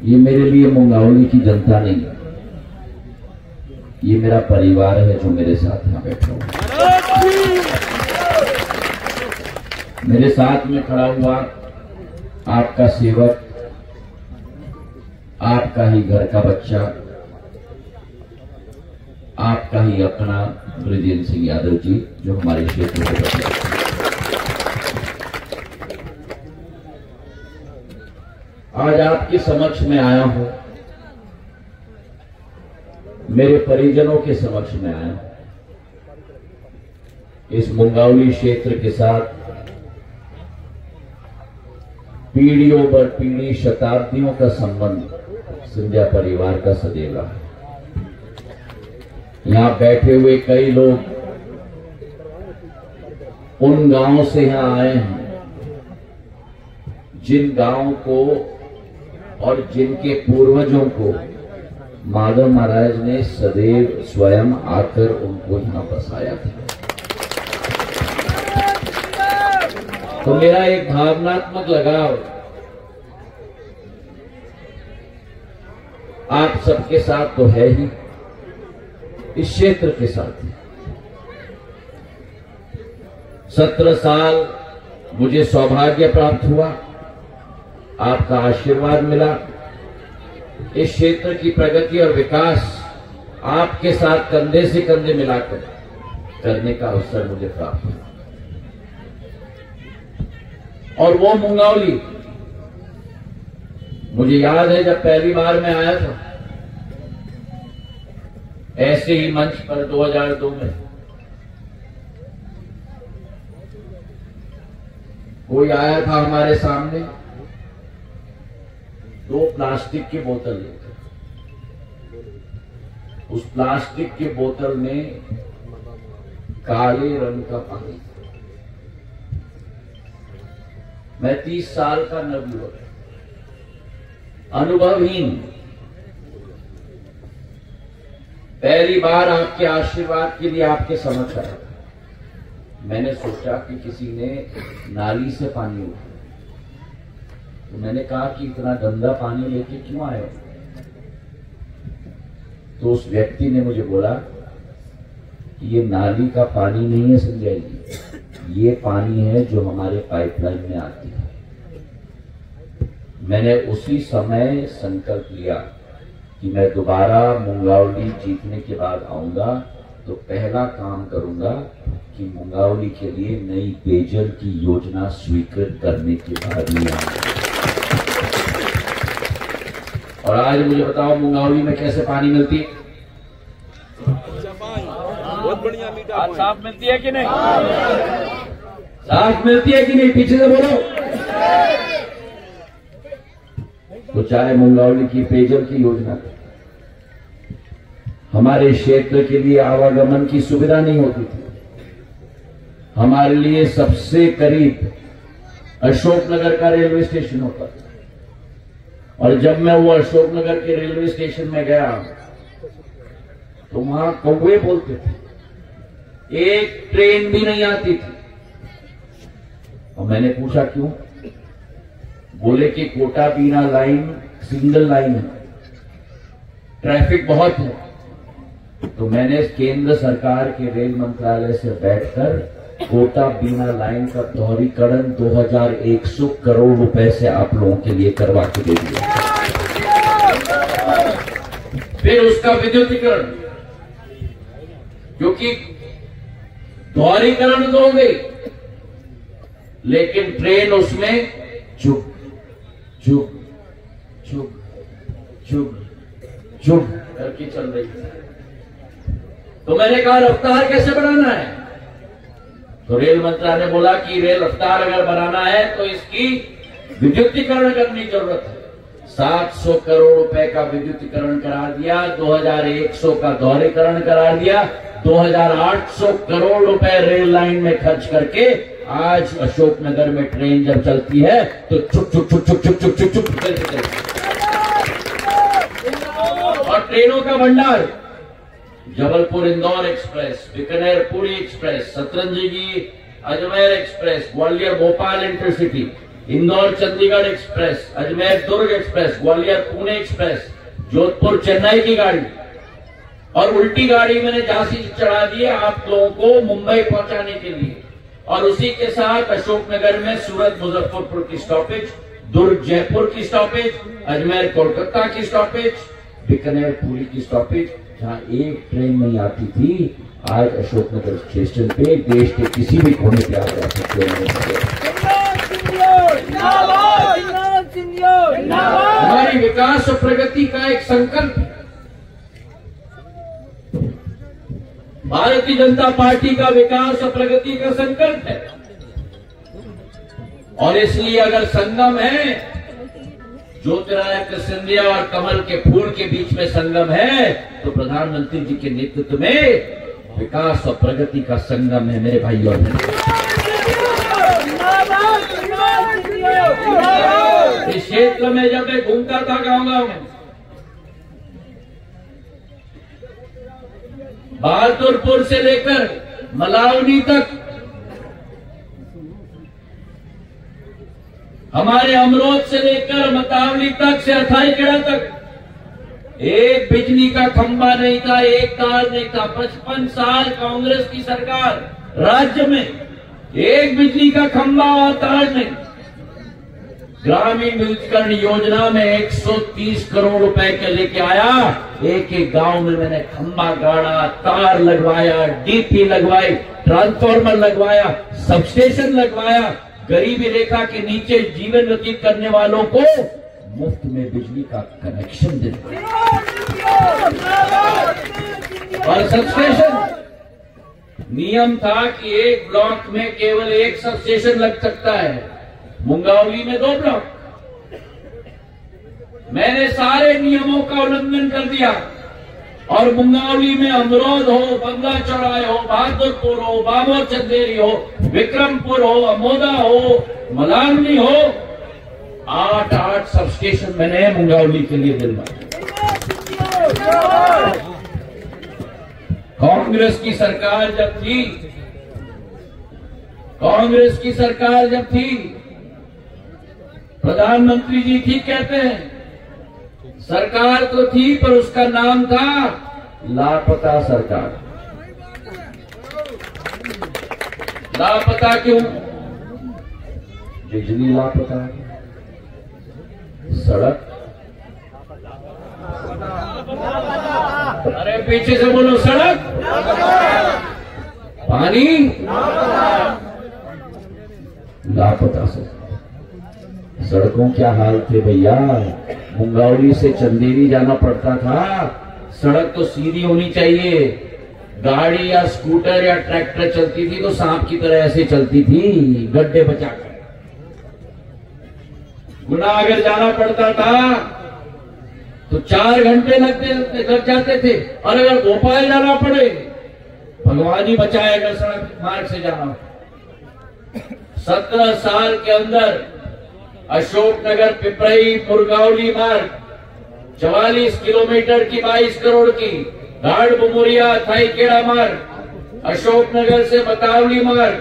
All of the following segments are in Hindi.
ये मेरे लिए मुंगावली की जनता नहीं है, ये मेरा परिवार है जो मेरे साथ यहाँ बैठा हुआ। मेरे साथ में खड़ा हुआ आपका सेवक, आपका ही घर का बच्चा, आपका ही अपना ब्रजेंद्र सिंह यादव जी, जो हमारे क्षेत्र के बच्चे। आज आपके समक्ष में आया हूं, मेरे परिजनों के समक्ष में आया हूं। इस मुंगावली क्षेत्र के साथ पीढ़ियों पर पीढ़ी, शताब्दियों का संबंध सिंधिया परिवार का सदैव रहा है। यहां बैठे हुए कई लोग उन गांवों से यहां आए हैं जिन गांवों को और जिनके पूर्वजों को माधव महाराज ने सदैव स्वयं आकर उनको यहां बसाया था। तो मेरा एक भावनात्मक लगाव आप सबके साथ तो है ही, इस क्षेत्र के साथ। 17 साल मुझे सौभाग्य प्राप्त हुआ, आपका आशीर्वाद मिला। इस क्षेत्र की प्रगति और विकास आपके साथ कंधे से कंधे मिलाकर करने का अवसर मुझे प्राप्त हुआ। और वो मुंगावली मुझे याद है, जब पहली बार मैं आया था ऐसे ही मंच पर 2002 में, कोई आया था हमारे सामने, 2 प्लास्टिक की बोतल लेकर, उस प्लास्टिक की बोतल में काले रंग का पानी। मैं 30 साल का नवयुवक, अनुभवहीन, पहली बार आपके आशीर्वाद के लिए आपके समक्ष आया। मैंने सोचा कि किसी ने नाली से पानी उठाया, तो मैंने कहा कि इतना गंदा पानी लेके क्यों आए हो? तो उस व्यक्ति ने मुझे बोला कि ये नाली का पानी नहीं है संजय जी, ये पानी है जो हमारे पाइपलाइन में आती है। मैंने उसी समय संकल्प लिया कि मैं दोबारा मुंगावली जीतने के बाद आऊंगा तो पहला काम करूंगा कि मुंगावली के लिए नई पेयजल की योजना स्वीकृत करने के बाद ही आऊंगा। और आज मुझे बताओ मुंगावली में कैसे पानी मिलती है? बहुत बढ़िया मीठा। साफ मिलती है कि नहीं? साफ मिलती है कि नहीं? पीछे से बोलो। तो चाहे मुंगावली की पेयजल की योजना, हमारे क्षेत्र के लिए आवागमन की सुविधा नहीं होती थी। हमारे लिए सबसे करीब अशोकनगर का रेलवे स्टेशन होता था, और जब मैं वो अशोकनगर के रेलवे स्टेशन में गया तो वहां कौवे बोलते थे, एक ट्रेन भी नहीं आती थी। और मैंने पूछा क्यों? बोले कि कोटा बीना लाइन सिंगल लाइन है, ट्रैफिक बहुत है। तो मैंने केंद्र सरकार के रेल मंत्रालय से बैठकर कोटा बीना लाइन का दोहरीकरण 2100 करोड़ रुपए से आप लोगों के लिए करवा के दे दिया। फिर उसका विद्युतीकरण, क्योंकि दोहरीकरण तो हो गई लेकिन ट्रेन उसमें चुप चुप चुप चुप चुप करके चल रही है। तो मैंने कहा रफ्तार कैसे बढ़ाना है? तो रेल मंत्रालय ने बोला कि रेल रफ्तार अगर बढ़ाना है तो इसकी विद्युतीकरण करने की जरूरत है। 700 करोड़ रुपए का विद्युतीकरण करा दिया, 2100 का दोहरीकरण करा दिया, 2800 करोड़ रुपए रेल लाइन में खर्च करके आज अशोकनगर में ट्रेन जब चलती है तो चुप चुप चुप चुप चुप चुप चुप चुप करके चलती है। और ट्रेनों का भंडार, जबलपुर इंदौर एक्सप्रेस, बीकानेर पुरी एक्सप्रेस, सतरंजी Ajmer express, Gwalior Bhopal intercity, Indore Chandigarh express, Ajmer Durg express, Gwalior Pune express, Jodhpur Chennai की गाड़ी और उल्टी गाड़ी मैंने झांसी चढ़ा दी है आप लोगों को मुंबई पहुंचाने के लिए। और उसी के साथ अशोकनगर में सूरत मुजफ्फरपुर की स्टॉपेज, दुर्ग जयपुर की स्टॉपेज, अजमेर कोलकाता की स्टॉपेज, बीकानेर पुरी की स्टॉपेज, जहां एक ट्रेन नहीं आती थी, आज अशोकनगर स्टेशन पे देश के किसी भी कोने पे आ जा सकते हैं। हमारी विकास और प्रगति का एक संकल्प है। भारतीय जनता पार्टी का विकास और प्रगति का संकल्प है और इसलिए अगर संगम है, ज्योतिरादित्य सिंधिया और कमल के फूल के बीच में संगम है, तो प्रधानमंत्री जी के नेतृत्व में विकास और प्रगति का संगम है मेरे भाई और बहनों। इस क्षेत्र में जब मैं घूमता था गांव-गांव में, बहादुरपुर से लेकर मलावनी तक, हमारे अमरोद से लेकर मतावली तक से अथाईखेड़ा तक एक बिजली का खंभा नहीं था, एक तार नहीं था। 55 साल कांग्रेस की सरकार राज्य में एक बिजली का खंभा और तार नहीं। ग्रामीण विद्युतीकरण योजना में 130 करोड़ रुपए के लेके आया, एक एक गांव में मैंने खंभा गाड़ा, तार लगवाया, डीपी लगवाई, ट्रांसफार्मर लगवाया, सबस्टेशन लगवाया, गरीबी रेखा के नीचे जीवन व्यतीत करने वालों को मुफ्त में बिजली का कनेक्शन दिया। और सबस्टेशन नियम था कि एक ब्लॉक में केवल एक सबस्टेशन लग सकता है, मुंगावली में 2 ब्लॉक। मैंने सारे नियमों का उल्लंघन कर दिया और मुंगावली में अमरोद हो, बंगला चौराहे हो, बहादुरपुर हो, बाबोर चंदेरी हो, विक्रमपुर हो, अमोदा हो, मलावनी हो, 8 सबस्टेशन मैंने मुंगावली के लिए दिलवाए। कांग्रेस की सरकार जब थी, कांग्रेस की सरकार जब थी, प्रधानमंत्री जी ठीक कहते हैं, सरकार तो थी पर उसका नाम था लापता सरकार। लापता क्यों? बिजली लापता, सड़क, अरे पीछे से बोलो, सड़क, पानी लापता से। सड़कों क्या हाल थे भैया, मुंगावली से चंदेरी जाना पड़ता था, सड़क तो सीधी होनी चाहिए, गाड़ी या स्कूटर या ट्रैक्टर चलती थी तो सांप की तरह ऐसे चलती थी, गड्ढे बचाकर। गुना अगर जाना पड़ता था तो 4 घंटे लग जाते थे, और अगर भोपाल जाना पड़े, भगवान ही बचाए अगर सड़क मार्ग से जाना। 17 साल के अंदर अशोकनगर पिपरई मुरगावली मार्ग 44 किलोमीटर की 22 करोड़ की, घाट बुमुरिया अथाईखेड़ा मार्ग, अशोकनगर से बतावली मार्ग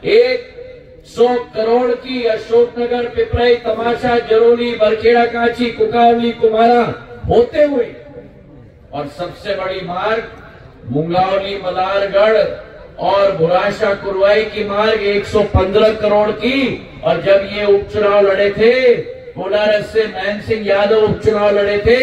100 करोड़ की, अशोकनगर पिपरई तमाशा जरोली बरखेड़ा कांची कुकावली कुमारा होते हुए, और सबसे बड़ी मार्ग मुंगावली मलारगढ़ और भुराशा कुरवाई की मार्ग 115 करोड़ की। और जब ये उपचुनाव लड़े थे, कोलारस से नयन सिंह यादव उपचुनाव लड़े थे,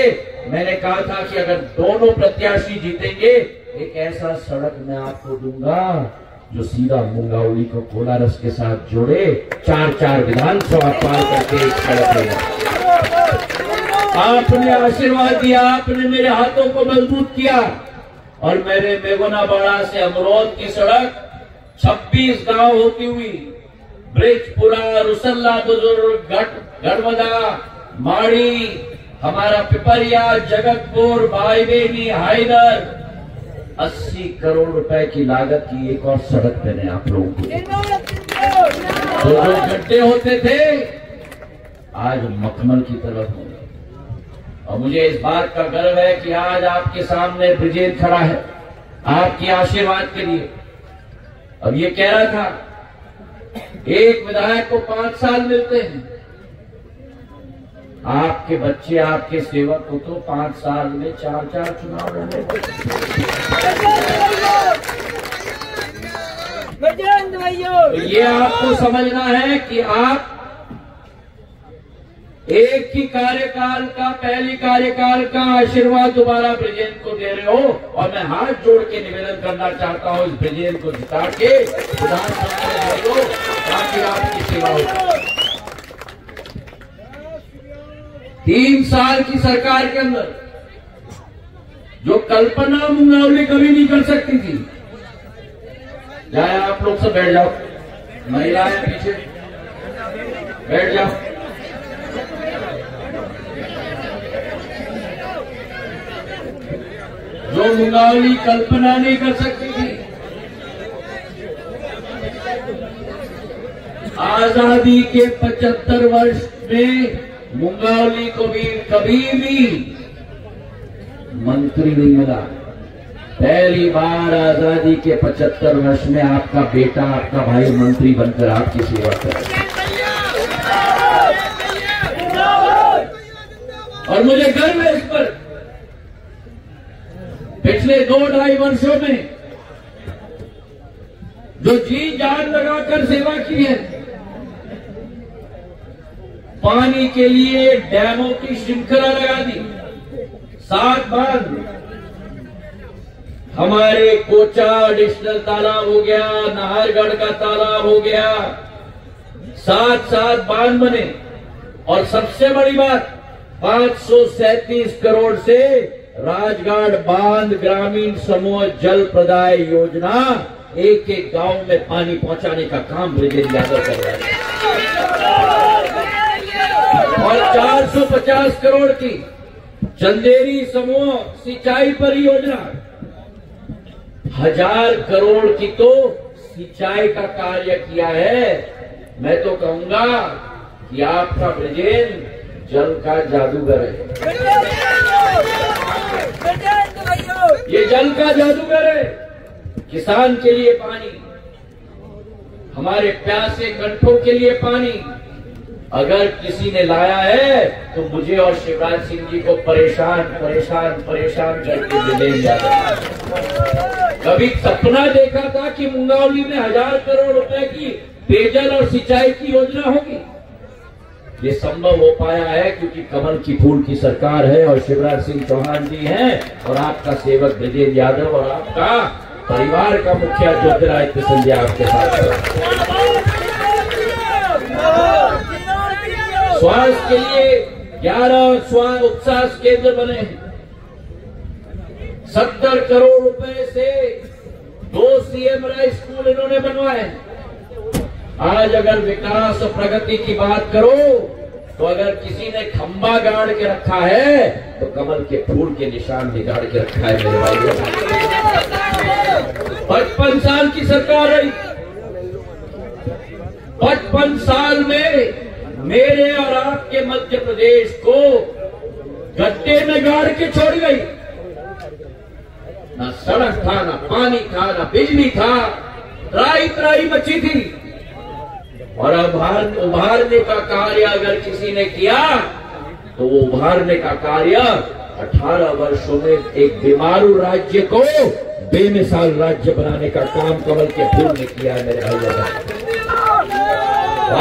मैंने कहा था कि अगर दोनों प्रत्याशी जीतेंगे, एक ऐसा सड़क मैं आपको दूंगा जो सीधा मुंगावली को कोलारस के साथ जोड़े, 4 विधानसभा पार करके एक सड़क लेगा। आपने आशीर्वाद दिया, आपने मेरे हाथों को मजबूत किया, और मेरे मेगुनाबाड़ा से अमरोद की सड़क 26 गांव होती हुई ब्रिजपुरा, रुसल्ला बुजुर्ग, गढ़वदा, माड़ी, हमारा पिपरिया, जगतपुर, भाईबेनी, हाइदर, 80 करोड़ रुपए की लागत की एक और सड़क मैंने आप लोगों को। तो जो गड्ढे होते थे आज मखमल की तरफ हो गए, और मुझे इस बात का गर्व है कि आज आपके सामने ब्रिजेन खड़ा है आपके आशीर्वाद के लिए। अब ये कह रहा था एक विधायक को 5 साल मिलते हैं। आपके बच्चे, आपके सेवक को तो 5 साल में 4-4 चुनाव लड़े। तो ये आपको समझना है कि आप एक ही कार्यकाल का, पहली कार्यकाल का आशीर्वाद दोबारा ब्रिजेंद्र को दे रहे हो। और मैं हाथ जोड़ के निवेदन करना चाहता हूं, इस ब्रिजेंद्र को जिता के विधानसभा में भेजो ताकि आपकी सेवा हो। 3 साल की सरकार के अंदर जो कल्पना मुंगावली कभी नहीं कर सकती थी। जाए आप लोग सब बैठ जाओ, महिलाएं पीछे बैठ जाओ। जो मुंगावली कल्पना नहीं कर सकती थी, आजादी के 75 वर्ष में मुंगावली को भी कभी भी मंत्री नहीं मिला। पहली बार आजादी के 75 वर्ष में आपका बेटा, आपका भाई मंत्री बनकर आपकी सेवा कर रहा है। और मुझे गर्व है इस पर। पिछले 2-2.5 वर्षों में जो जी जान लगाकर सेवा की है, पानी के लिए डैमों की श्रृंखला लगा दी, 7 बांध, हमारे कोचा एडिशनल तालाब हो गया, नाहरगढ़ का तालाब हो गया, 7 बांध बने। और सबसे बड़ी बात, 537 करोड़ से राजघाट बांध ग्रामीण समूह जल प्रदाय योजना, एक गांव में पानी पहुंचाने का काम ब्रिजेंद्र यादव कर रहा है। और 450 करोड़ की चंदेरी समूह सिंचाई परियोजना, 1000 करोड़ की तो सिंचाई का कार्य किया है। मैं तो कहूंगा कि आपका ब्रिजेंद्र जल का जादूगर है। ये जल का जादूगर है। किसान के लिए पानी, हमारे प्यासे कंठों के लिए पानी अगर किसी ने लाया है तो मुझे और शिवराज सिंह जी को परेशान करके ले जाता है। कभी सपना देखा था कि मुंगावली में 1000 करोड़ रुपए की पेयजल और सिंचाई की योजना होगी? ये संभव हो पाया है क्योंकि कमल की फूल की सरकार है और शिवराज सिंह चौहान जी हैं और आपका सेवक ब्रिजेंद्र यादव और आपका परिवार का मुखिया ज्योतिरादित्य सिंधिया आपके साथ है। स्वास्थ्य के लिए 11 स्वास्थ्य उपस्वास्थ्य केंद्र बने हैं। 70 करोड़ रुपए से 2 सीएम राय स्कूल इन्होंने बनवाए हैं। आज अगर विकास और प्रगति की बात करो तो अगर किसी ने खंबा गाड़ के रखा है तो कमल के फूल के निशान भी गाड़ के रखा है मेरे भाइयों। 55 साल की सरकार रही, 55 साल में मेरे और आपके मध्य प्रदेश को गड्ढे में गाड़ के छोड़ गई। ना सड़क था, ना पानी था, ना बिजली था, त्राही मची थी। और उभारने का कार्य अगर किसी ने किया तो वो उभारने का कार्य 18 वर्षों में एक बीमारू राज्य को बेमिसाल राज्य बनाने का काम कमल के फूल ने किया है मेरे भाइयों।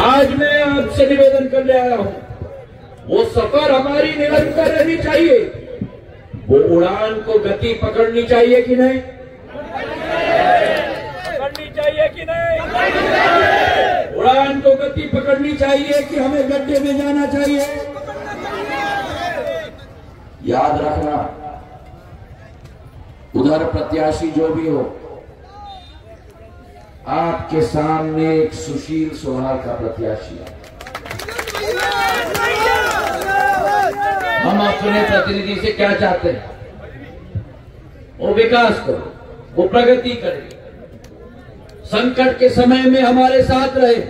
आज मैं आपसे निवेदन करने आया हूं, वो सफर हमारी निरंतर रहनी चाहिए। वो उड़ान को गति पकड़नी चाहिए कि नहीं? पकड़नी चाहिए कि नहीं? उड़ान को गति पकड़नी चाहिए कि हमें गड्ढे में जाना चाहिए? याद रखना, उधर प्रत्याशी जो भी हो, आपके सामने एक सुशील स्वभाव का प्रत्याशी है। हम अपने प्रतिनिधि से क्या चाहते हैं? वो विकास करे, वो प्रगति करे, संकट के समय में हमारे साथ रहे।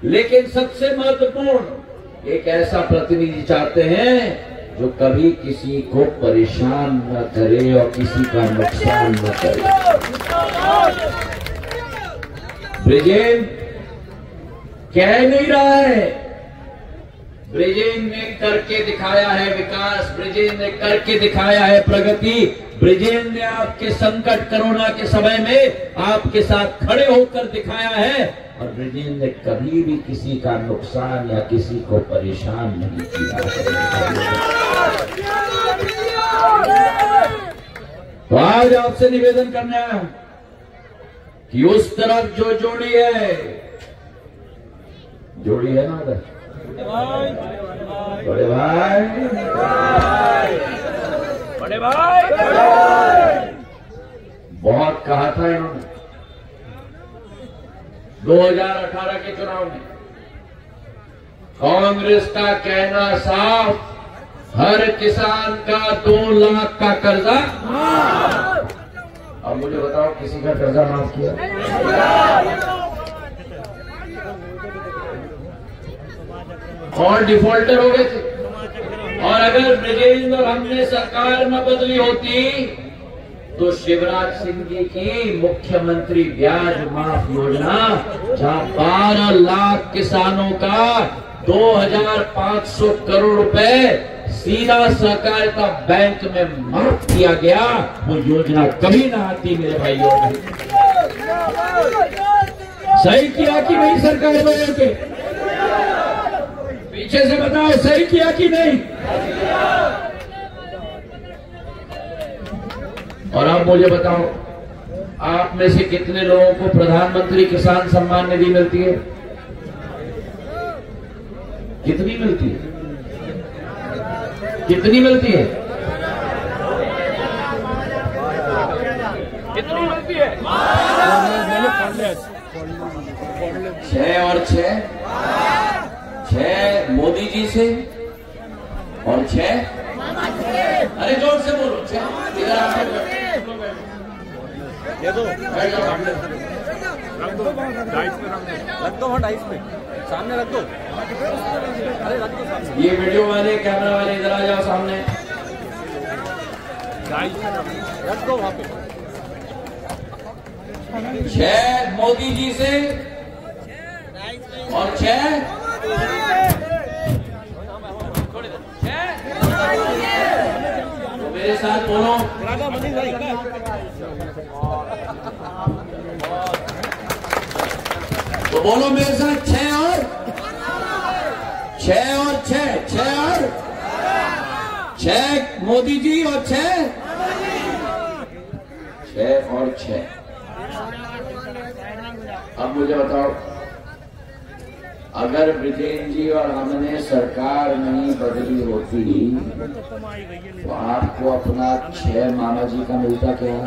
लेकिन सबसे महत्वपूर्ण, एक ऐसा प्रतिनिधि चाहते हैं जो कभी किसी को परेशान न करे और किसी का नुकसान न करे। ब्रिजेंद्र कह नहीं रहा है। ब्रिजेंद्र ने करके दिखाया है विकास, ब्रिजेंद्र ने करके दिखाया है प्रगति, ब्रिजेंद्र ने आपके संकट कोरोना के समय में आपके साथ खड़े होकर दिखाया है, और ब्रिजेंद्र ने कभी भी किसी का नुकसान या किसी को परेशान नहीं किया। तो आज आपसे निवेदन करना है कि उस तरफ जो जोड़ी है ना उधर, बड़े भाई, बड़े भाई, बहुत कहा था इन्होंने 2018 के चुनाव में। कांग्रेस का कहना साफ, हर किसान का 2 लाख का कर्जा। अब मुझे बताओ किसी का कर्जा माफ किया? और डिफॉल्टर हो गए थे। और अगर ब्रिजेंद्र और हमने सरकार न बदली होती तो शिवराज सिंह जी की मुख्यमंत्री ब्याज माफ योजना, जहां 12 लाख किसानों का 2500 करोड़ रुपए सीधा सहकारिता बैंक में माफ किया गया, वो योजना कभी ना आती मेरे भाइयों। सही किया कि नहीं सरकार बदल के? पीछे से बताओ, सही किया कि नहीं? और आप मुझे बताओ, आप में से कितने लोगों को प्रधानमंत्री किसान सम्मान निधि मिलती है? कितनी मिलती है? कितनी मिलती है? कितनी मिलती है? 6 और 6, 6 मोदी जी से और 6, अरे जोर से बोलो, 6 इधर आकर ये दो रख दो, डाइस पे रख दो, डाइस पे सामने रख दो। अरे रख दो सामने। ये वीडियो वाले, कैमरा वाले इधर आ जाओ सामने। डाइस पे रख दो वहां पे। 6 मोदी जी से और 6 तो मेरे साथ बोलो, तो बोलो मेरे साथ, 6 और 6 और 6, 6 और 6 मोदी जी और 6 और 6। अब मुझे बताओ, अगर ब्रिजेंद्र जी और हमने सरकार नहीं बदली होती तो आपको अपना 6 मामा जी का मिलता क्या?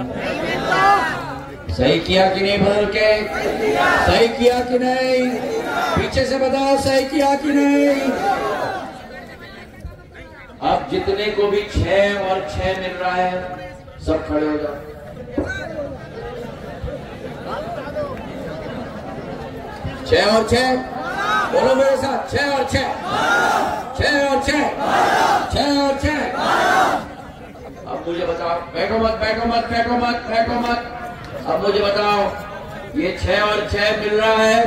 सही किया कि नहीं? बदल के सही किया कि नहीं? पीछे से बताओ, सही किया कि नहीं? अब जितने को भी 6 और 6 मिल रहा है, सब खड़े हो जाओ। छह और 6 बोलो मेरे साथ, 6 और 6, 6 और 6, 6 और 6। अब मुझे बताओ, बैठो मत, बैठो मत, बैठो मत, बैठो मत। अब मुझे बताओ, ये 6 और 6 मिल रहा है?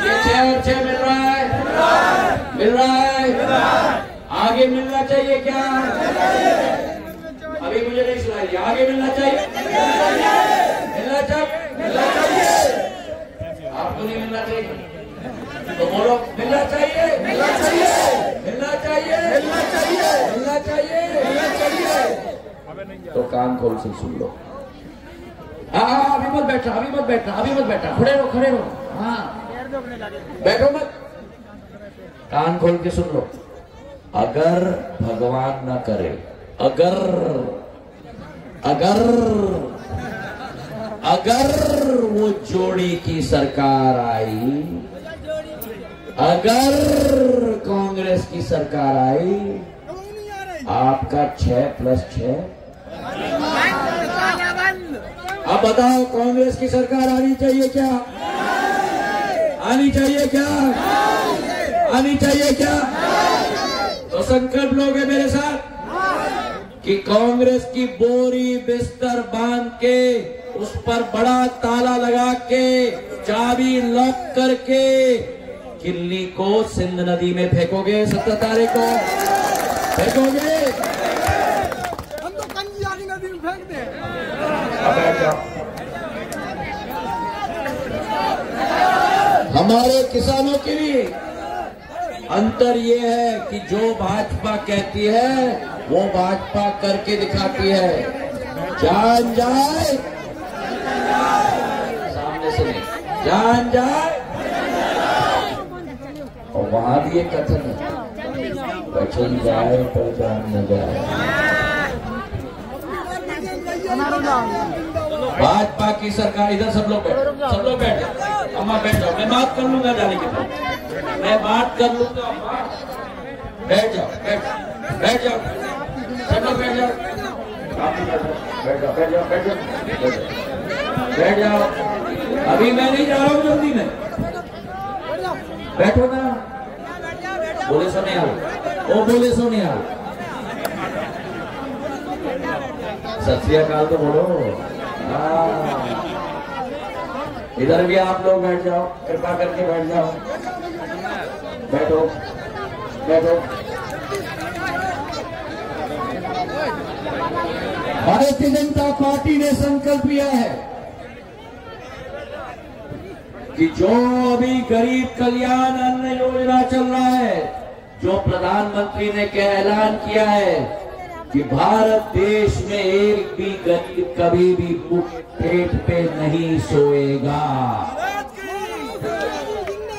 ये 6 और 6 मिल रहा है? मिल रहा है? आगे मिलना चाहिए क्या? अभी मुझे नहीं सुनाई, आगे मिलना चाहिए? मिलना चाहिए? आपको नहीं मिलना चाहिए तो बोलो, मिलना चाहिए? मिलना चाहिए? मिलना चाहिए? मिलना चाहिए? मिलना चाहिए? मिलना चाहिए? तो कान खोल से सुन लो। हाँ, अभी मत बैठना, अभी मत बैठना, अभी मत बैठना, खड़े रहो, खड़े रहो। हाँ, बैठो मत, कान खोल के सुन लो। अगर भगवान न करे, अगर वो जोड़ी की सरकार आई, अगर कांग्रेस की सरकार आई, आपका 6+6। अब बताओ, कांग्रेस की सरकार आनी चाहिए क्या? आनी चाहिए क्या? आनी चाहिए क्या? तो संकल्प लोगे मेरे साथ कि कांग्रेस की बोरी बिस्तर बांध के उस पर बड़ा ताला लगा के चाबी लॉक करके किल्ली को सिंध नदी में फेंकोगे 17 तारीख को फेंकोगे। हम तो कंजियारी नदी में फेंक दे। हमारे किसानों के लिए अंतर ये है कि जो भाजपा कहती है वो भाजपा करके दिखाती है। जान जाए सामने से नहीं, जान जाए। और वहां भी एक कथन है, बचन जाए पर जान न जाए। भाजपा की सरकार, इधर सब लोग बैठ जाओ, अम्मा बैठ जाओ, मैं बात कर लूंगा जाने के बाद, मैं बात कर लूंगा। बैठ जाओ, बैठ जाओ, सब लोग बैठ जाओ, बैठ जाओ। अभी मैं नहीं जा रहा हूँ, जल्दी में बैठो ना। बोले सोनिया, ओ बोले सोनिया, सत श्री अकाल तो बोलो। इधर भी आप लोग बैठ जाओ, कृपा करके बैठ जाओ, बैठो बैठो। भारतीय जनता पार्टी ने संकल्प लिया है कि जो अभी गरीब कल्याण अन्न योजना चल रहा है, जो प्रधानमंत्री ने ऐलान किया है कि भारत देश में एक भी गरीब कभी भी भूख पेट पे नहीं सोएगा।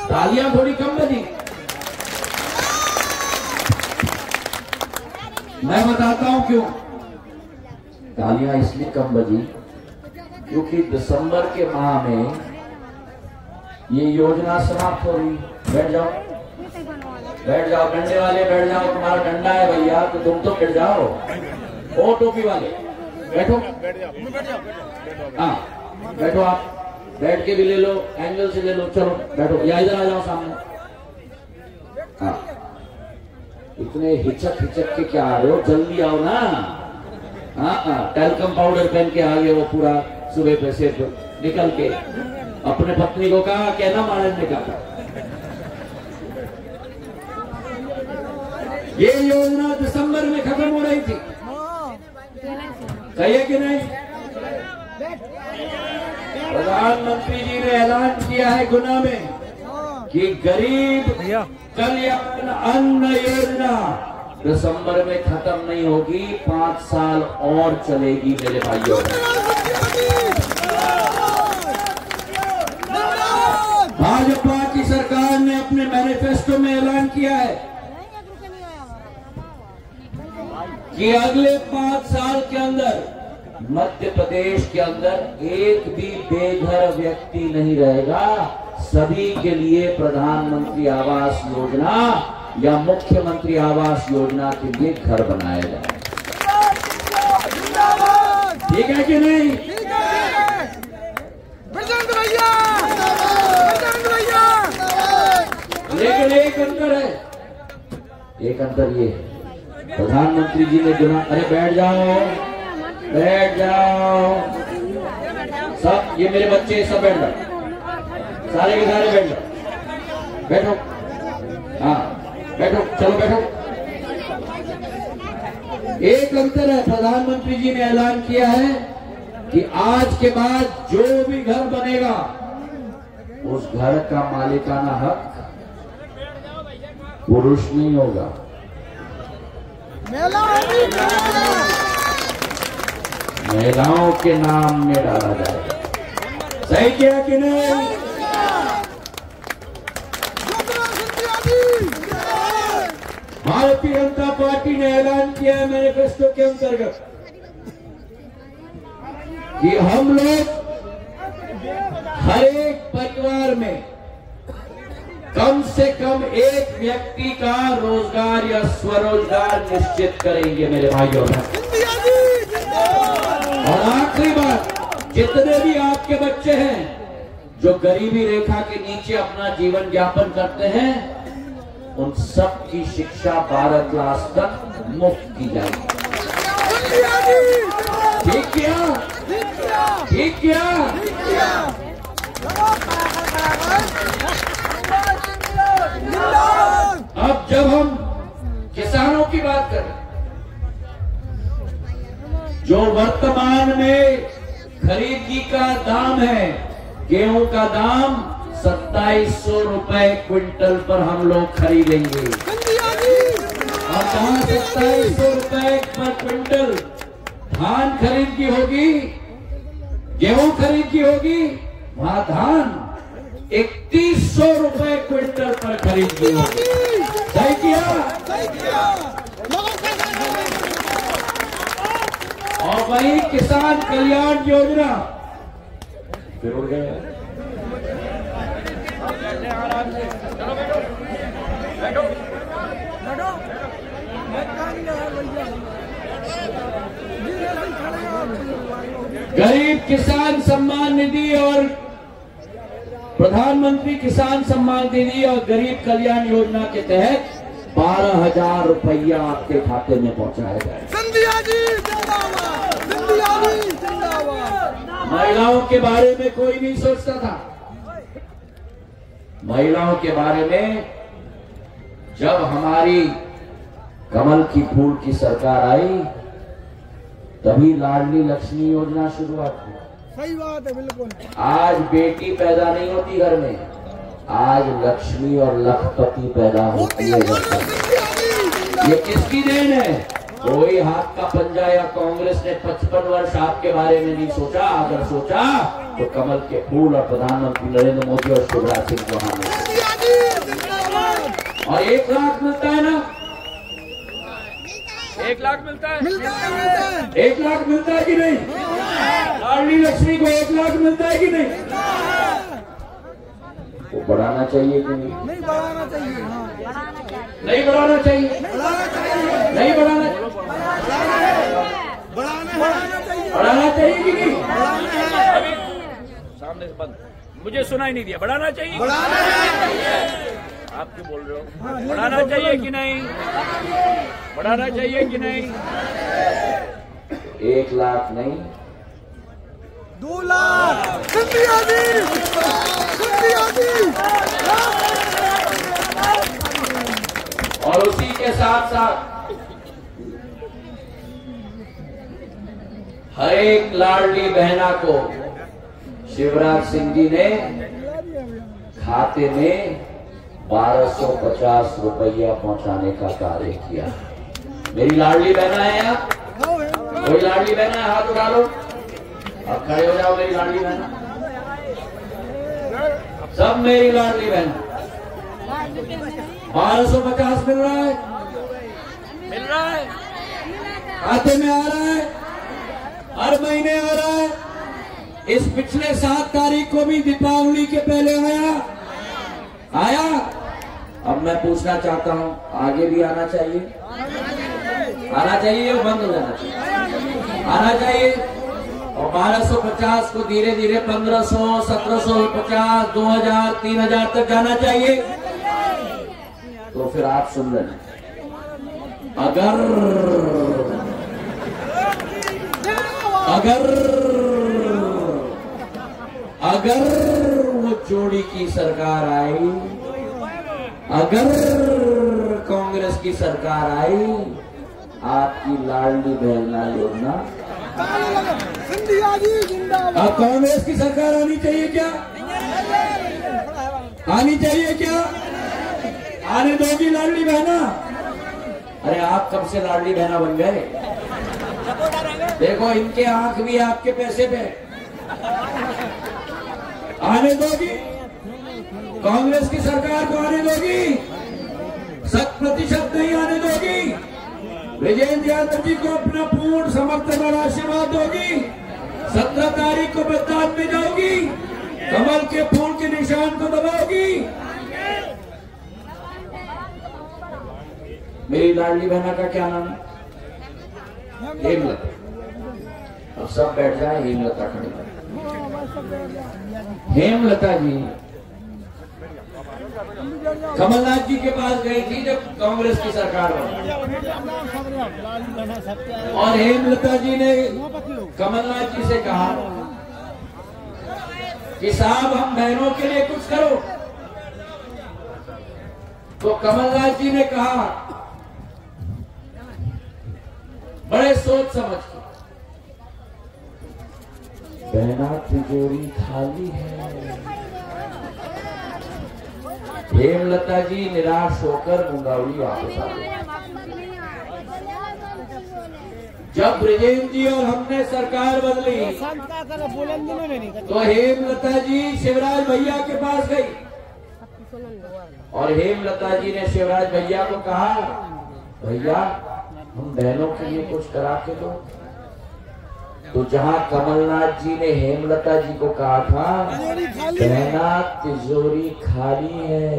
तालियां थोड़ी कम बजी। मैं बताता हूं क्यों तालियां इसलिए कम बजी, क्योंकि दिसंबर के माह में ये योजना समाप्त हो रही। बैठ जाओ, बैठ जाओ, डंडे वाले बैठ जाओ, तुम्हारा डंडा है भैया तो तुम तो बैठ जाओ। ओ टोपी वाले बैठो, हाँ बैठो, आप बैठ के भी ले लो, एंगल से ले लो, चलो बैठो, या इधर आ जाओ सामने। हाँ, इतने हिचक हिचक के क्या आ रहे हो, जल्दी आओ ना। हाँ, टेलकम पाउडर पहन के आ गए वो पूरा सुबह पे से निकल के, अपने पत्नी को कहा कहना मारने का था। ये योजना दिसंबर में खत्म हो रही थी, सही है कि नहीं? प्रधानमंत्री जी ने ऐलान किया है गुना में कि गरीब कल्याण अन्न योजना दिसंबर में खत्म नहीं होगी, 5 साल और चलेगी मेरे भाइयों। भाजपा की सरकार ने अपने मैनिफेस्टो में ऐलान किया है कि अगले 5 साल के अंदर मध्य प्रदेश के अंदर एक भी बेघर व्यक्ति नहीं रहेगा। सभी के लिए प्रधानमंत्री आवास योजना या मुख्यमंत्री आवास योजना के लिए घर बनाया जाए। ठीक है कि नहीं? लेकिन एक अंतर है, एक अंतर ये है, प्रधानमंत्री जी ने गुना, अरे बैठ जाओ, बैठ जाओ सब, ये मेरे बच्चे सब बैठ जाओ, सारे के सारे बैठ जाओ, बैठो, हाँ बैठो, चलो बैठो। एक अंतर है, प्रधानमंत्री जी ने ऐलान किया है कि आज के बाद जो भी घर बनेगा उस घर का मालिकाना हक पुरुष नहीं होगा, महिलाओं के नाम में डाला जाएगा। सही किया कि नहीं? भारतीय जनता पार्टी ने ऐलान किया है मैनिफेस्टो के अंतर्गत कि हम लोग हर एक परिवार में कम से कम एक व्यक्ति का रोजगार या स्वरोजगार निश्चित करेंगे मेरे भाइयों। और आखिरी बात, जितने भी आपके बच्चे हैं जो गरीबी रेखा के नीचे अपना जीवन यापन करते हैं, उन सब की शिक्षा 12 क्लास तक मुफ्त की जाएगी। ठीक किया? ठीक किया। अब जब हम किसानों की बात करें, जो वर्तमान में खरीदी का दाम है, गेहूं का दाम 2700 रुपए क्विंटल पर हम लोग खरीदेंगे। और जहां 2700 रुपए पर क्विंटल धान खरीद की होगी, गेहूं खरीद की होगी, वहां धान 3100 रुपए क्विंटल पर खरीद की होगी। सही किया। और वही किसान कल्याण योजना फिर उड़ गए। गरीब किसान सम्मान निधि और प्रधानमंत्री किसान सम्मान निधि और गरीब कल्याण योजना के तहत 12,000 रुपया आपके खाते में पहुंचाया जाए। महिलाओं के बारे में कोई नहीं सोचता था। महिलाओं के बारे में जब हमारी कमल की फूल की सरकार आई, तभी लाडली लक्ष्मी योजना शुरुआत हुई। सही बात है, बिल्कुल। आज बेटी पैदा नहीं होती घर में, आज लक्ष्मी और लखपति पैदा होती है। ये किसकी देन है? कोई हाथ का पंजा या कांग्रेस ने 55 वर्ष आपके बारे में नहीं सोचा। अगर सोचा तो कमल के फूल और प्रधानमंत्री नरेंद्र मोदी और शिवराज सिंह चौहान ने। और 1 लाख मिलता है ना, 1 लाख मिलता है। 1 लाख मिलता है कि नहीं? लाडली लक्ष्मी को 1 लाख मिलता है कि नहीं? वो बढ़ाना चाहिए कि नहीं? नहीं बढ़ाना चाहिए। नहीं बढ़ाना चाहिए। नहीं बढ़ाना बढ़ाना चाहिए कि नहीं? सामने से बंद, मुझे सुना ही नहीं दिया। बढ़ाना चाहिए। आप क्यों बोल रहे हो? बढ़ाना चाहिए कि नहीं? बढ़ाना चाहिए कि नहीं? 1 लाख नहीं, 2 लाख। सिंधिया जी। और उसी के साथ साथ हर एक लाडली बहना को शिवराज सिंह जी ने खाते में 1250 रुपया पहुंचाने का कार्य किया। मेरी लाडली बहना है यहाँ? कोई लाडली बहना है? हाथ उठा लो। अब खड़े हो जाओ मेरी लाडली बहना। सब मेरी लाडली बहना। 1250 मिल रहा है? मिल रहा है। खाते में आ रहा है, हर महीने आ रहा है। इस पिछले 7 तारीख को भी दीपावली के पहले आया। अब मैं पूछना चाहता हूं, आगे भी आना चाहिए? आना चाहिए या बंद हो जाना चाहिए? आना चाहिए। और 1250 को धीरे धीरे 1500, 1750, 2000, 3000 तक जाना चाहिए। तो फिर आप सुन लेना, अगर वो जोड़ी की सरकार आई, अगर कांग्रेस की सरकार आई, आपकी लाडली बहना योजना। अब कांग्रेस की सरकार आनी चाहिए क्या? आनी चाहिए क्या? आने दोगी लाडली बहना? अरे आप कब से लाडली बहना बन गए? देखो इनके आंख भी आपके पैसे पे। आने दोगी? कांग्रेस की सरकार को आने दोगी? 100% नहीं आने दोगी? विजेंद्र यादव जी को अपना पूर्ण समर्थन और आशीर्वाद दोगी? 17 तारीख को मतदान में जाओगी? कमल के फूल के निशान को दबाओगी? मेरी लाडली बहना का क्या नाम है? हेमलता। अब सब बैठ जाए, हेमलता खड़ी है। हेमलता जी कमलनाथ जी के पास गई थी जब कांग्रेस की सरकार बनी, और हेमलता जी ने कमलनाथ जी से कहा कि साहब हम बहनों के लिए कुछ करो, तो कमलनाथ जी ने कहा बड़े सोच समझ के, बहना तिजोरी खाली है। हेमलता जी निराश होकर मुंगावली वापस आ गए। जब ब्रिजेंद्र जी और हमने सरकार बदली तो हेमलता जी शिवराज भैया के पास गई और हेमलता जी ने शिवराज भैया को कहा, भैया हम बहनों के लिए कुछ करा के दो। तो जहां कमलनाथ जी ने हेमलता जी को कहा था बहना तिजोरी खाली है,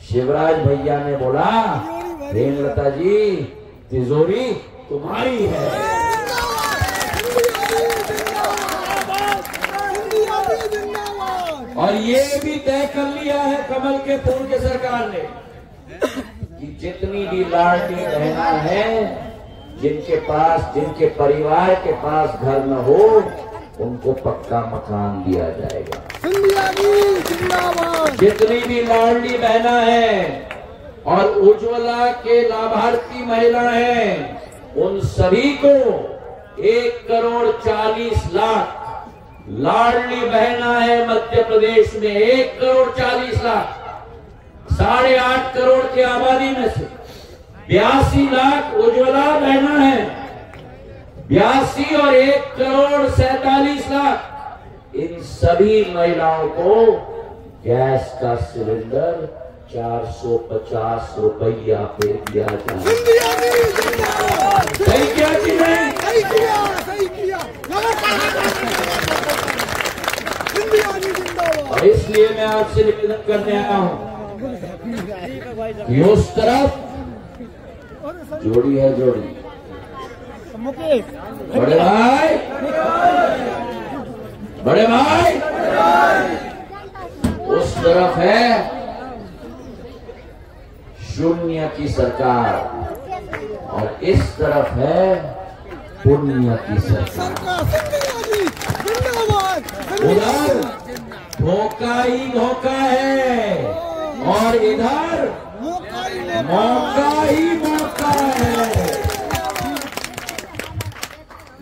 शिवराज भैया ने बोला हेमलता जी तिजोरी तुम्हारी है। और ये भी तय कर लिया है कमल के फूल के सरकार ने कि जितनी भी लाडली बहना है, जिनके परिवार के पास घर न हो, उनको पक्का मकान दिया जाएगा। जितनी भी लाडली बहना है और उज्ज्वला के लाभार्थी महिला हैं, उन सभी को 1,40,00,000 लाडली बहना है मध्य प्रदेश में 1,40,00,000 8.5 करोड़ की आबादी में से 82 लाख उज्ज्वला बहना है, 82 और 1,47,00,000 इन सभी महिलाओं को गैस का सिलेंडर 450 रुपया पे दिया जाए। सही किया कि नहीं? सही किया। और इसलिए मैं आपसे निवेदन करने आया हूं कि उस तरफ जोड़ी है जोड़ी, बड़े भाई उस तरफ है शून्य की सरकार और इस तरफ है पुण्य की सरकार। उधर धोखा ही धोखा है और इधर मौका ही मौका है।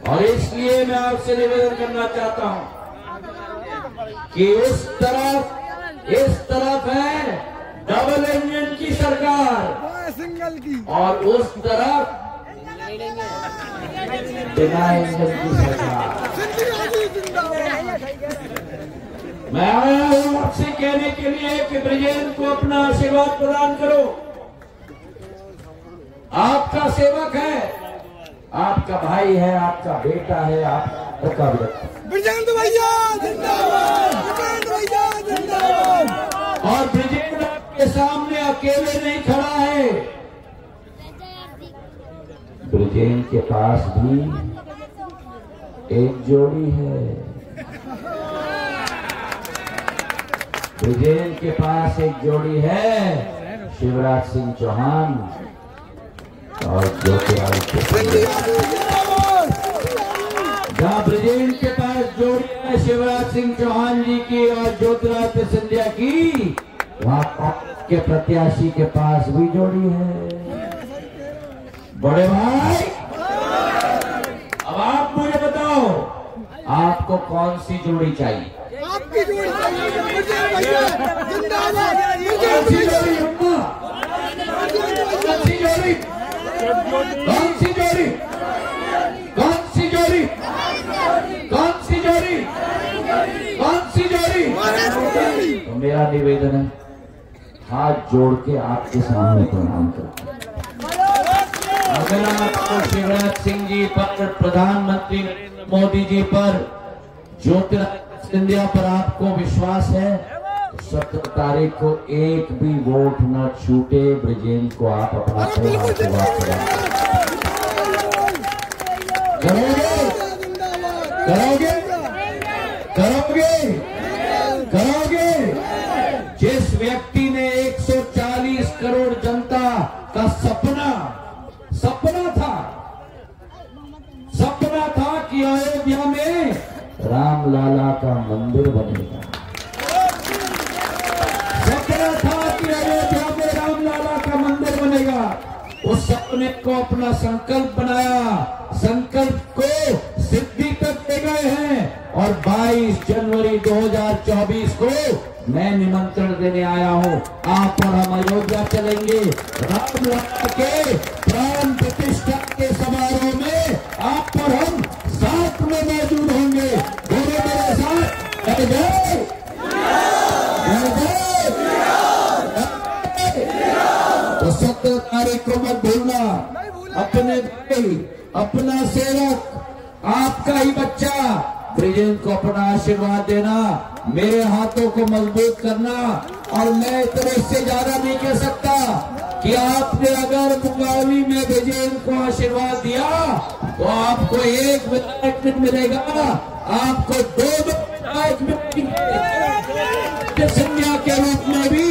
और इसलिए मैं आपसे निवेदन करना चाहता हूं कि उस तरफ इस तरफ है डबल इंजन की सरकार सिंगल की और उस तरफ बिना इंजन की सरकार। मैं आया हूं आपसे कहने के लिए कि ब्रिजेंद्र को अपना आशीर्वाद प्रदान करो। आपका सेवक है, आपका भाई है, आपका बेटा है, आपका ब्रिजेंद्र भैया जिंदाबाद, ब्रिजेंद्र भैया जिंदाबाद। और ब्रिजेंद्र आपके सामने अकेले नहीं खड़ा है, ब्रिजेंद्र के पास भी एक जोड़ी है। ब्रिजेंद्र के पास एक जोड़ी है, शिवराज सिंह चौहान और ज्योतिरादित्य सिंधिया। जहां ब्रिजेंद्र के पास जोड़ी है शिवराज सिंह चौहान जी की और ज्योतिरादित्य सिंधिया की, वहां कांग्रेस के प्रत्याशी के पास भी जोड़ी है। बड़े भाई अब आप मुझे बताओ, आपको कौन सी जोड़ी चाहिए? आपकी जोड़ी भैया जिंदाबाद। कौन सी जोड़ी? कौन सी जोड़ी? कौन सी जोड़ी? कौन सी जोड़ी? कौन सी जोड़ी? कौन सी जोड़ी? तो मेरा निवेदन है, हाथ जोड़ के आपके सामने प्रणाम करता हूं। अगर आपको शिवराज सिंह जी पर, प्रधानमंत्री नरेंद्र मोदी जी पर, ज्योतिरादित्य सिंधिया पर आपको विश्वास है, 17 तारीख को एक भी वोट न छूटे, ब्रिजेंद्र को आप अपना आशीर्वाद करोगे? जिस व्यक्ति ने 140 करोड़ जनता का सपना था कि अयोध्या में राम लाला का मंदिर बनेगा। सपना था कि अयोध्या में राम लाला का मंदिर बनेगा। उस सपने को अपना संकल्प बनाया, संकल्प को सिद्धि तक ले गए हैं और 22 जनवरी 2024 को मैं निमंत्रण देने आया हूं। आप और हम अयोध्या चलेंगे। राम लाला के प्राण प्रतिष्ठा के समारोह में आप और हम साथ में मौजूद होंगे। बोलो मेरे साथ, जय जय तो 17 तारीख को मत भूलना। अपने भाई, अपना सेवक, आपका ही बच्चा ब्रिजेंद्र को अपना आशीर्वाद देना, मेरे हाथों को मजबूत करना। और मैं तरह से ज्यादा नहीं कह सकता कि आपने अगर मुंगावली में ब्रिजेंद्र को आशीर्वाद दिया तो आपको 1 विधायक मिलेगा, आपको 2 विधायक मिलेंगे। संज्ञा के रूप में भी